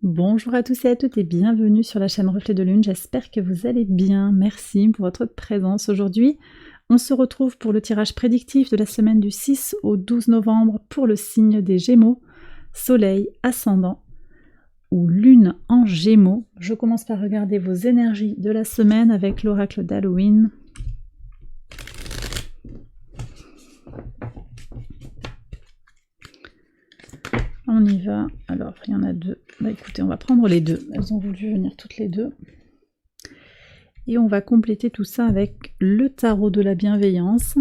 Bonjour à tous et à toutes et bienvenue sur la chaîne Reflet de Lune, j'espère que vous allez bien, merci pour votre présence. Aujourd'hui, on se retrouve pour le tirage prédictif de la semaine du 6 au 12 novembre pour le signe des Gémeaux, Soleil, Ascendant ou Lune en Gémeaux. Je commence par regarder vos énergies de la semaine avec l'oracle d'Halloween. On y va. Alors, il y en a deux. Bah écoutez, on va prendre les deux. Elles ont voulu venir toutes les deux. Et on va compléter tout ça avec le tarot de la bienveillance.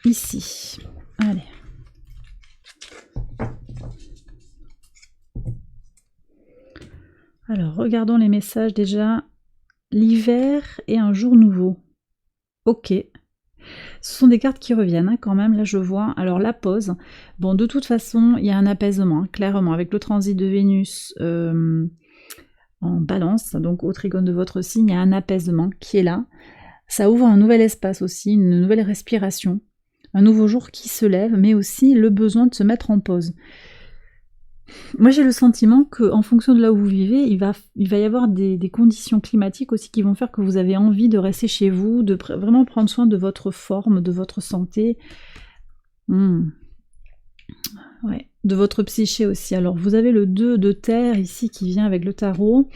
Ici. Allez. Alors, regardons les messages déjà. L'hiver et un jour nouveau. Ok. Ce sont des cartes qui reviennent hein, quand même, là je vois. Alors la pause, bon de toute façon il y a un apaisement, hein, clairement, avec le transit de Vénus en balance, donc au trigone de votre signe, il y a un apaisement qui est là. Ça ouvre un nouvel espace aussi, une nouvelle respiration, un nouveau jour qui se lève, mais aussi le besoin de se mettre en pause. Moi j'ai le sentiment qu'en fonction de là où vous vivez, il va y avoir des conditions climatiques aussi qui vont faire que vous avez envie de rester chez vous, de vraiment prendre soin de votre forme, de votre santé, ouais, de votre psyché aussi. Alors vous avez le 2 de terre ici qui vient avec le tarot.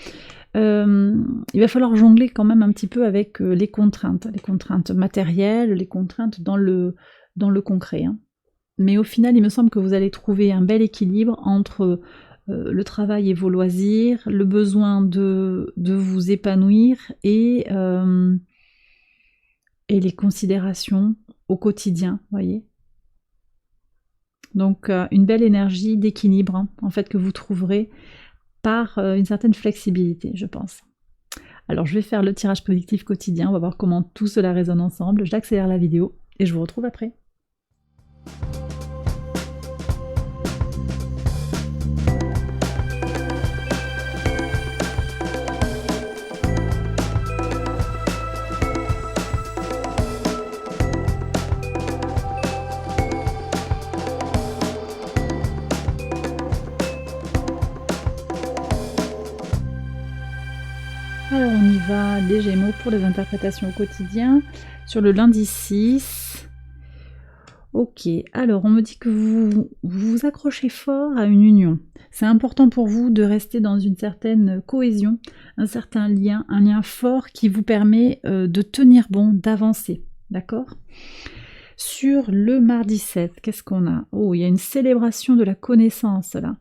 Il va falloir jongler quand même un petit peu avec les contraintes matérielles, les contraintes dans le concret, hein. Mais au final, il me semble que vous allez trouver un bel équilibre entre le travail et vos loisirs, le besoin de vous épanouir et les considérations au quotidien, voyez. Donc une belle énergie d'équilibre, hein, en fait, que vous trouverez par une certaine flexibilité, je pense. Alors je vais faire le tirage prédictif quotidien, on va voir comment tout cela résonne ensemble. J'accélère la vidéo et je vous retrouve après. Alors on y va, les Gémeaux pour les interprétations au quotidien, sur le lundi 6. Ok, alors on me dit que vous vous accrochez fort à une union. C'est important pour vous de rester dans une certaine cohésion, un certain lien, un lien fort qui vous permet de tenir bon, d'avancer, d'accord ? Sur le mardi 7, qu'est-ce qu'on a ? Oh, il y a une célébration de la connaissance là.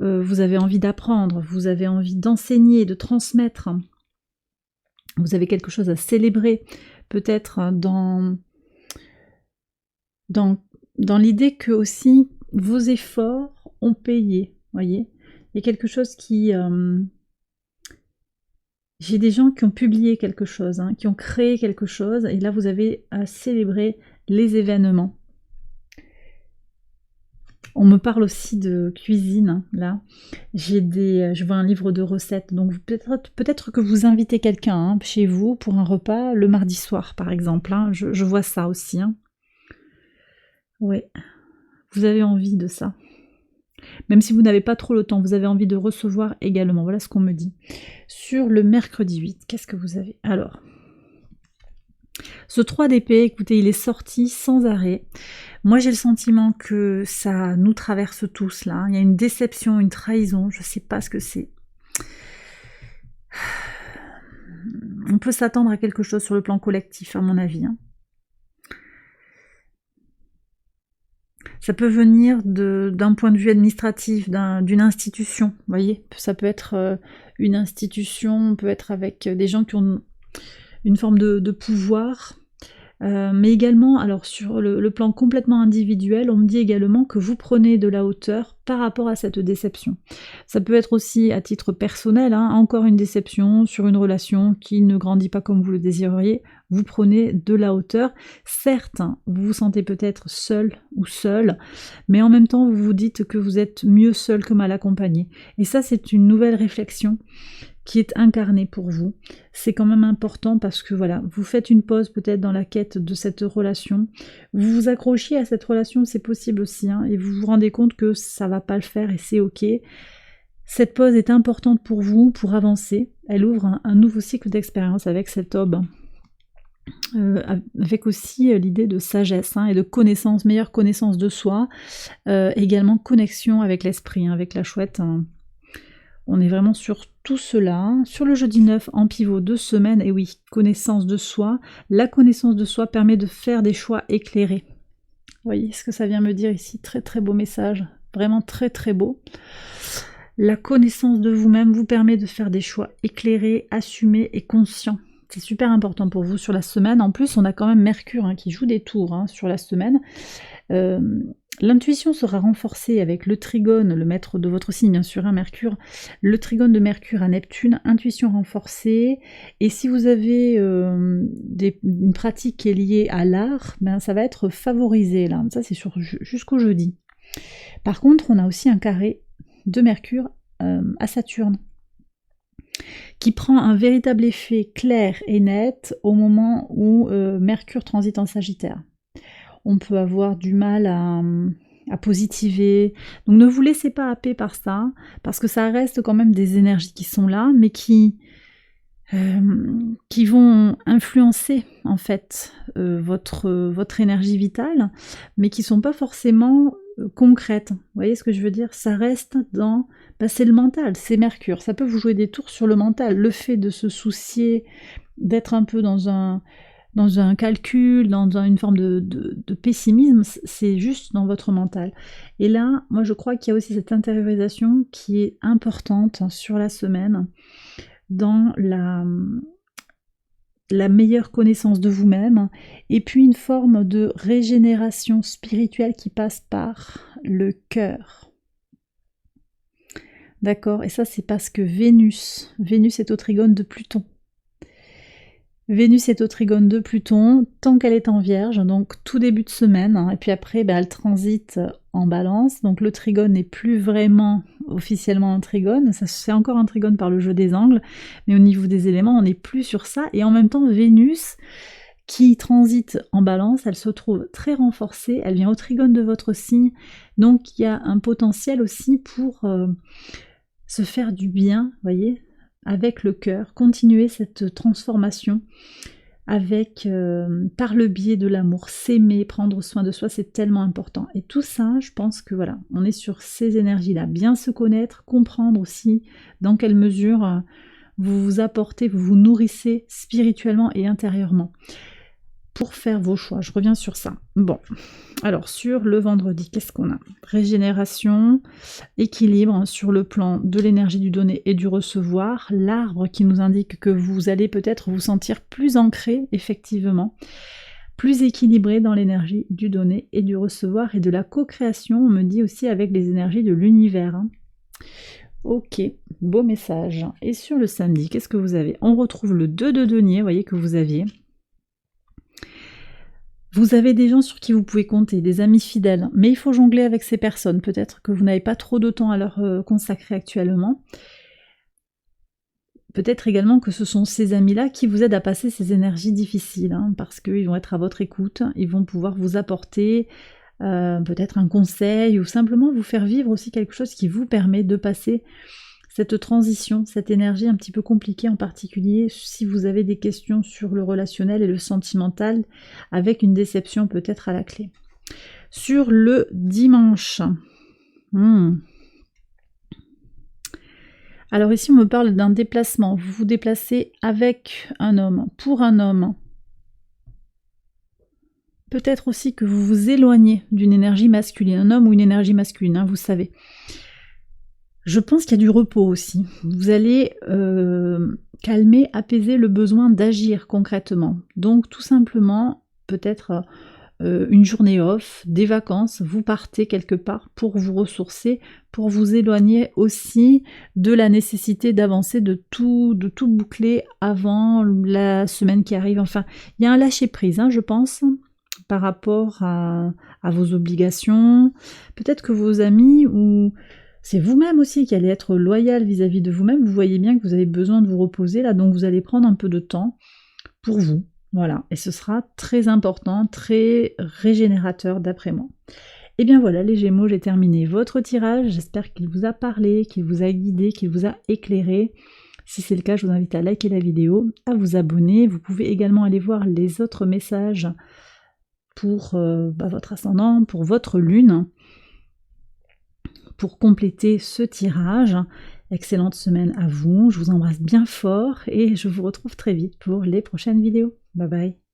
Vous avez envie d'apprendre, vous avez envie d'enseigner, de transmettre. Vous avez quelque chose à célébrer, peut-être dans l'idée que aussi vos efforts ont payé, voyez. Il y a quelque chose qui... J'ai des gens qui ont publié quelque chose, hein, qui ont créé quelque chose, et là vous avez à célébrer les événements. On me parle aussi de cuisine, hein, là. Je vois un livre de recettes, donc peut-être que vous invitez quelqu'un hein, chez vous pour un repas le mardi soir, par exemple. Hein, je vois ça aussi. Hein. Oui, vous avez envie de ça. Même si vous n'avez pas trop le temps, vous avez envie de recevoir également. Voilà ce qu'on me dit. Sur le mercredi 8, qu'est-ce que vous avez ? Alors, ce 3 d'épée, écoutez, il est sorti sans arrêt. Moi, j'ai le sentiment que ça nous traverse tous, là. Il y a une déception, une trahison, je ne sais pas ce que c'est. On peut s'attendre à quelque chose sur le plan collectif, à mon avis. Hein. Ça peut venir d'un point de vue administratif, d'une institution, vous voyez. Ça peut être une institution, peut être avec des gens qui ont une forme de pouvoir. Mais également, alors sur le plan complètement individuel, on me dit également que vous prenez de la hauteur par rapport à cette déception. Ça peut être aussi à titre personnel, hein, encore une déception sur une relation qui ne grandit pas comme vous le désiriez, vous prenez de la hauteur. Certes, vous vous sentez peut-être seul ou seule, mais en même temps vous vous dites que vous êtes mieux seul que mal accompagné. Et ça c'est une nouvelle réflexion qui est incarné pour vous. C'est quand même important parce que voilà, vous faites une pause peut-être dans la quête de cette relation. Vous vous accrochez à cette relation, c'est possible aussi, hein, et vous vous rendez compte que ça va pas le faire et c'est ok. Cette pause est importante pour vous, pour avancer. Elle ouvre un nouveau cycle d'expérience avec cet aube. Avec aussi l'idée de sagesse et de connaissance, meilleure connaissance de soi, également connexion avec l'esprit, avec la chouette. On est vraiment sur tout cela. Sur le jeudi 9 en pivot 2 semaines, et oui, connaissance de soi. La connaissance de soi permet de faire des choix éclairés. Vous voyez ce que ça vient me dire ici, très très beau message, vraiment très très beau. La connaissance de vous-même vous permet de faire des choix éclairés, assumés et conscients. C'est super important pour vous sur la semaine. En plus, on a quand même Mercure qui joue des tours sur la semaine. L'intuition sera renforcée avec le trigone, le maître de votre signe, bien sûr, Mercure. Le trigone de Mercure à Neptune, intuition renforcée. Et si vous avez une pratique qui est liée à l'art, ça va être favorisé là. Ça, c'est jusqu'au jeudi. Par contre, on a aussi un carré de Mercure à Saturne, qui prend un véritable effet clair et net au moment où Mercure transite en Sagittaire. On peut avoir du mal à positiver, donc ne vous laissez pas happer par ça, parce que ça reste quand même des énergies qui sont là, mais qui vont influencer en fait votre énergie vitale, mais qui sont pas forcément concrètes. Vous voyez ce que je veux dire? Ça reste dans... c'est le mental, c'est Mercure. Ça peut vous jouer des tours sur le mental. Le fait de se soucier, d'être un peu dans un calcul, dans une forme de pessimisme, c'est juste dans votre mental. Et là, moi je crois qu'il y a aussi cette intériorisation qui est importante sur la semaine, dans la meilleure connaissance de vous-même, et puis une forme de régénération spirituelle qui passe par le cœur. D'accord? Et ça, c'est parce que Vénus est au trigone de Pluton. Vénus est au trigone de Pluton tant qu'elle est en Vierge, donc tout début de semaine, et puis après elle transite en Balance, donc le trigone n'est plus vraiment officiellement un trigone, ça c'est encore un trigone par le jeu des angles, mais au niveau des éléments on n'est plus sur ça, et en même temps Vénus qui transite en Balance, elle se trouve très renforcée, elle vient au trigone de votre signe, donc il y a un potentiel aussi pour se faire du bien, voyez, avec le cœur, continuer cette transformation avec par le biais de l'amour, s'aimer, prendre soin de soi, c'est tellement important. Et tout ça, je pense que voilà, on est sur ces énergies-là, bien se connaître, comprendre aussi dans quelle mesure vous vous apportez, vous vous nourrissez spirituellement et intérieurement pour faire vos choix. Je reviens sur ça. Bon, alors sur le vendredi, qu'est-ce qu'on a? Régénération, équilibre sur le plan de l'énergie du donner et du recevoir, l'arbre qui nous indique que vous allez peut-être vous sentir plus ancré, effectivement, plus équilibré dans l'énergie du donner et du recevoir et de la co-création, on me dit aussi avec les énergies de l'univers. Ok, beau message. Et sur le samedi, qu'est-ce que vous avez? On retrouve le 2 de denier, vous voyez que vous aviez. Vous avez des gens sur qui vous pouvez compter, des amis fidèles, mais il faut jongler avec ces personnes. Peut-être que vous n'avez pas trop de temps à leur consacrer actuellement. Peut-être également que ce sont ces amis-là qui vous aident à passer ces énergies difficiles, parce qu'ils vont être à votre écoute, ils vont pouvoir vous apporter peut-être un conseil, ou simplement vous faire vivre aussi quelque chose qui vous permet de passer cette transition, cette énergie un petit peu compliquée, en particulier si vous avez des questions sur le relationnel et le sentimental, avec une déception peut-être à la clé. Sur le dimanche, alors ici on me parle d'un déplacement, vous vous déplacez avec un homme, pour un homme. Peut-être aussi que vous vous éloignez d'une énergie masculine, un homme ou une énergie masculine, vous savez. Je pense qu'il y a du repos aussi. Vous allez calmer, apaiser le besoin d'agir concrètement. Donc tout simplement, peut-être une journée off, des vacances, vous partez quelque part pour vous ressourcer, pour vous éloigner aussi de la nécessité d'avancer, de tout boucler avant la semaine qui arrive. Enfin, il y a un lâcher-prise, je pense, par rapport à vos obligations. Peut-être que vos amis ou C'est vous-même aussi qui allez être loyal vis-à-vis de vous-même. Vous voyez bien que vous avez besoin de vous reposer là, donc vous allez prendre un peu de temps pour vous. Voilà, et ce sera très important, très régénérateur d'après moi. Et bien voilà les Gémeaux, j'ai terminé votre tirage. J'espère qu'il vous a parlé, qu'il vous a guidé, qu'il vous a éclairé. Si c'est le cas, je vous invite à liker la vidéo, à vous abonner. Vous pouvez également aller voir les autres messages pour votre ascendant, pour votre lune, pour compléter ce tirage. Excellente semaine à vous, je vous embrasse bien fort et je vous retrouve très vite pour les prochaines vidéos. Bye bye.